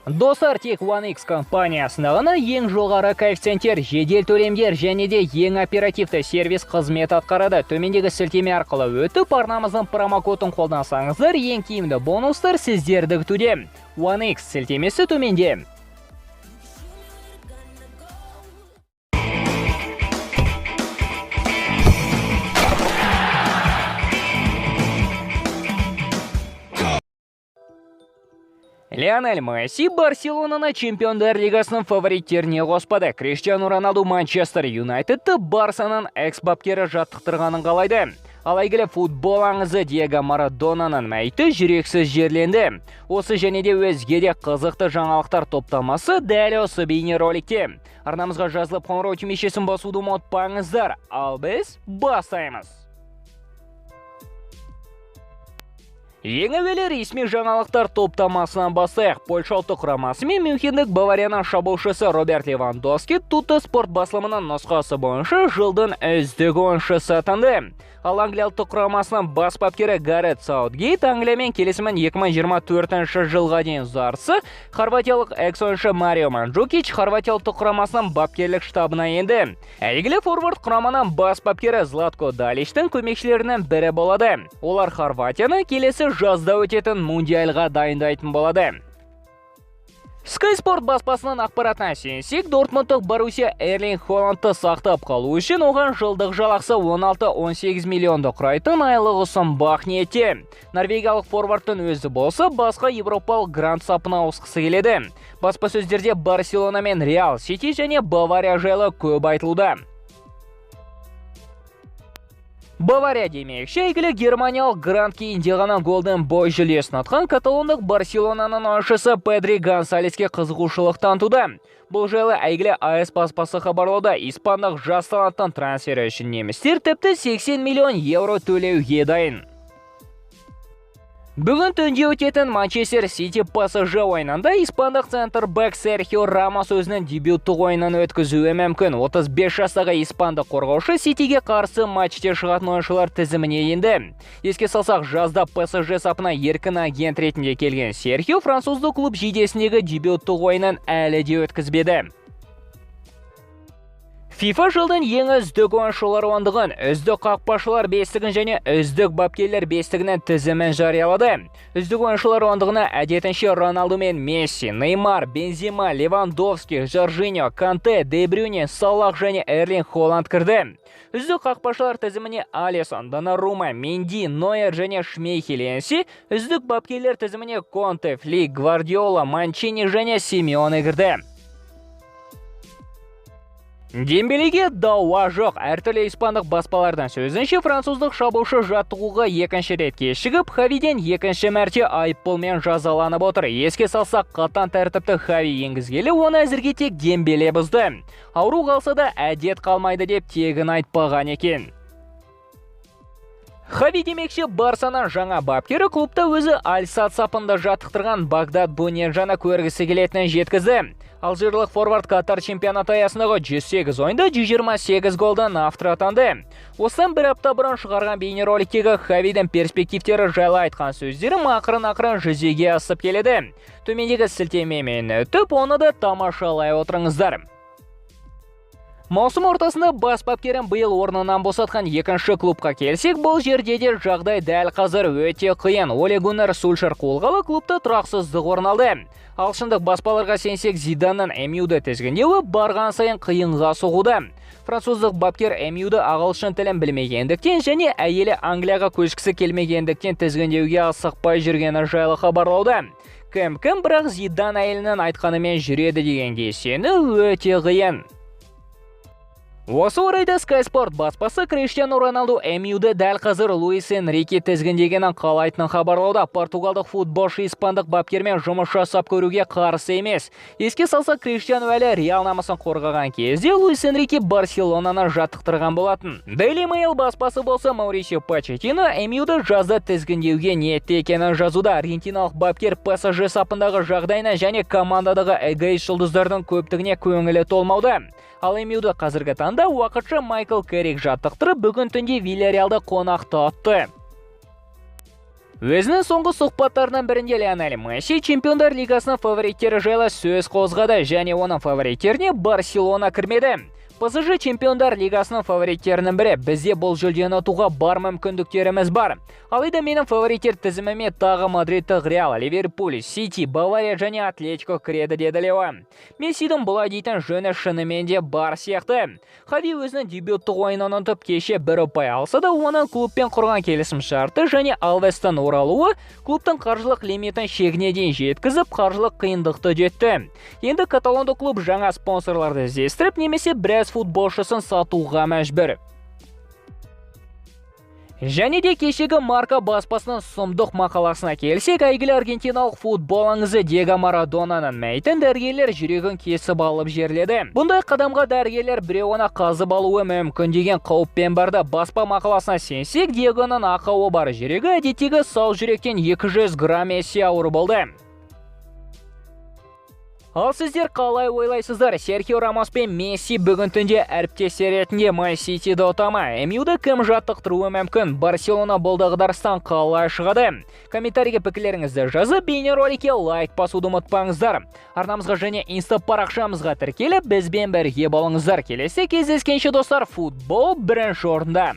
Достар, тек One X компаниясында ғана ең жоғары коэффициенттер, жедел төлемдер және де ең оперативті сервис қызмет атқарады. Төмендегі сілтеме арқылы өтіп, арнамыздың промокодын қолдансаңыздар, ең тиімді бонустар сіздерді күтуде. One X сілтемесі төменде. Лионель Месси Барселонаны Чемпиондар лигасының фавориттеріне қоспады. Криштиану Роналду Манчестер Юнайтедті Барсаның экс-бапкері жаттықтырғанын қалайды. Ал әйгілі футбол аңызы Диего Марадонаның мәйіті жүрексіз жерленді. Осы және де өзге де қызықты жаңалықтар топтамасы дәл осы бейнероликте. Арнамызға жазылып қоңырау түймешесін басуды ұмытпаңыздар. Ал біз бастаймыз. Ең әуелі ресми жаңалықтар топтамасынан бастайық. Польша ұлттық құрамасы мен Мюнхендік Баварияның шабуылшысы Роберт Левандовски Tutto спорт басылымының нұсқасы бойынша жылдың үздік ойыншысы атанды. Ал Англия ұлттық құрамасының бас бапкері Гарет Саутгейт Англиямен келісімін 2024 жылға дейін ұзартса, хорватиялық экс-ойыншы Марио Манджукич Хорватия ұлттық құрамасының бапкерлік штабына енді. Әйгілі форвард құраманың бас бапкері Златко Даличтің көмекшілерінің бірі болады. Олар Хорватияны келесі жазда өтетін мундиалға дайындайтын болады. Sky Sport баспасының ақпаратына сүйенсек, Дортмундтық Боруссия Эрлинг Холландты сақтап қалу үшін оған жылдық жалақысы 16-18 миллионды құрайтын айлық ұсынбақ ниетте. Норвегиялық форвардтың өзі болса, басқа европалық гранд сапына ауысқысы келеді. Баспасөздерде Барселона мен Реал Сити және Бавария жайлы көп айтылуда. Бавария демекші, әйгілі германиялық гранд кейінде ғана голден бой жүлдесін атқан каталондық Барселонаның ойыншысы Педри Гонсалеске қызығушылық танытуда. Бұл жайлы әйгілі АС баспасы хабарлауда. Испандық жас таланттың трансфері үшін немістер тіпті 80 миллион евро төлеуге дайын. Бүгін түнде өтетін Манчестер Сити PSG ойынында испандық центр-бэк Серхио Рамос өзінің дебюттік ойынын өткізуі мүмкін. 35 жастағы испандық қорғаушы Ситиге қарсы матчте шығатын ойыншылар тізіміне енді. Еске салсақ, жазда PSG сапына еркін агент ретінде келген Серхио француздық клуб жейдесіндегі дебюттік ойынын әлі де өткізбеді. FIFA жылдың ең үздік ойыншылар ондығын, үздік қақпашылар бестігін және үздік бапкерлер бестігінің тізімін жариялады. Үздік ойыншылар ондығына әдетінше Роналду мен Месси, Неймар, Бензема, Левандовски, Жоржиньо, Канте, Де Брюйне, Салах және Эрлинг Холланд кірді. Үздік қақпашылар тізіміне Алисон, Донарума, Менди, Нойер және Шмейхель енсе, үздік бапкерлер тізіміне Конте, Флик, Гвардиола, Манчини және Симеоне кірді. Дембелеге дауа жоқ. Әртүрлі испандық баспалардан сөзінше, француздық шабуылшы жаттығуға екінші рет кешігіп, Хавиден екінші мәрте айыппұлмен жазаланып отыр. Еске салсақ, қатаң тәртіпті Хави енгізгелі, оны әзірге тек Дембеле бұзды. Ауру қалса да әдет қалмайды деп тегін айтпаған екен. Хави демекші Барсаның жаңа бапкері клубта өзі Аль-Сад сапында жаттықтырған Багдад Буньяджаны көргісі келетінін жеткізді. Алжирлық форвард Катар чемпионаты аясындағы 108 ойында 128 голдан автор атанды. Осыдан бір апта бұрын шығарған бейнероликтегі Хавидің перспективтері жайлы айтқан сөздерім ақырын жүзеге асып келеді. Төмендегі сілтемемен өтіп, оны да тамашалай отырыңыздар. Маусым ортасында бас бапкерін биыл орнынан босатқан екінші клубқа келсек, бұл жерде де жағдай дәл қазір өте қиын. Оле Гуннар Сульшер қолғалы клубта тұрақсыздық орын алды. Алшындық баспаларға сенсек, Зиданның MU-ді тізгіндеуі барған сайын қиынға соғуда. Француздық бапкер MU-ді ағылшын тілін білмегендіктен және әйелі Англияға көшкісі келмегендіктен тізгіндеуге асықпай жүргені жайлы хабарлауда. Кім бірақ Зидан әйелінің айтқанымен жүреді дегенге сені өте қиын. Осы орайда Sky Sport баспасы Криштиану Роналду MU-ді дәл қазір Луис Энрике тізгіндегенін қалайтынын хабарлауда. Португалдық футболшы испандық бапкермен жұмыс жасап көруге қарсы емес. Еске салса, Криштиану әлі Реал намысын қорғаған кезде Луис Энрике Барселонаны жаттықтырған болатын. Daily Mail баспасы болса, Маурисио Почеттино MU-ді жазда тізгіндеуге ниетте екенін жазуда. Аргентиналық бапкер PSG сапындағы жағдайына және командадағы эгоист жұлдыздардың көптігіне көңілі толмауда. Ал MU-ді қазіргі таңда уақытша Майкл Керрик жаттықтырып, бүгін түнде Вильяреалды қонақта атты. Өзінің соңғы сұхбаттарынан бірінде Лионель Месси Чемпиондар Лигасының фавориттері жайлы сөз қозғады және оның фавориттеріне Барселона кірмеді. ПСЖ Чемпиондар Лигасының фавориттерінің бірі, бізде бұл жүлдені ұтуға бар мүмкіндіктеріміз бар. Алайда менің фавориттер тізіміме тағы Мадридтік Реал, Ливерпуль, Сити, Бавария және Атлетико кіреді, деді Лео. Мессидің бұлай дейтін жөні шынымен де бар сияқты. Хави өзінің дебюттық ойынын ұтып кеше бір ұпай алса да, оның клубпен құрған келісім шарты және Алвестен оралуы клубтың қаржылық лимитін шегіне дейін жеткізіп, қаржылық қиындықты жетті. Енді каталондық клуб жаңа спонсорларды іздестіріп, немесе біраз футболшысын сатуға мәжбүр. Және де кешегі Марка баспасының сұмдық мақаласына келсек, әйгілі аргентиналық футбол аңызы Диего Марадонаның мәйітін дәрігерлер жүрегін кесіп алып жерледі. Бұндай қадамға дәрігерлер біреу оны қазып алуы мүмкін деген қауіппен барды. Баспа мақаласына сенсек, Диегоның ақауы бар жүрегі әдеттегі сау жүректен 200 грамм есе ауыр болды. Ал сіздер қалай ойлайсыздар? Серхио Рамос пен Месси бүгін түнде әріптестер ретінде Man City'ді ұтама? MU-ды кім жаттықтыруы мүмкін? Барселона бұл дағдарыстан қалай шығады? Комментарийге пікірлеріңізді жазып, бейнероликке лайк басуды ұмытпаңыздар. Арнамызға және инста парақшамызға тіркеліп, бізбен бірге болыңыздар. Келесі кездескенше достар, футбол бірінші орында.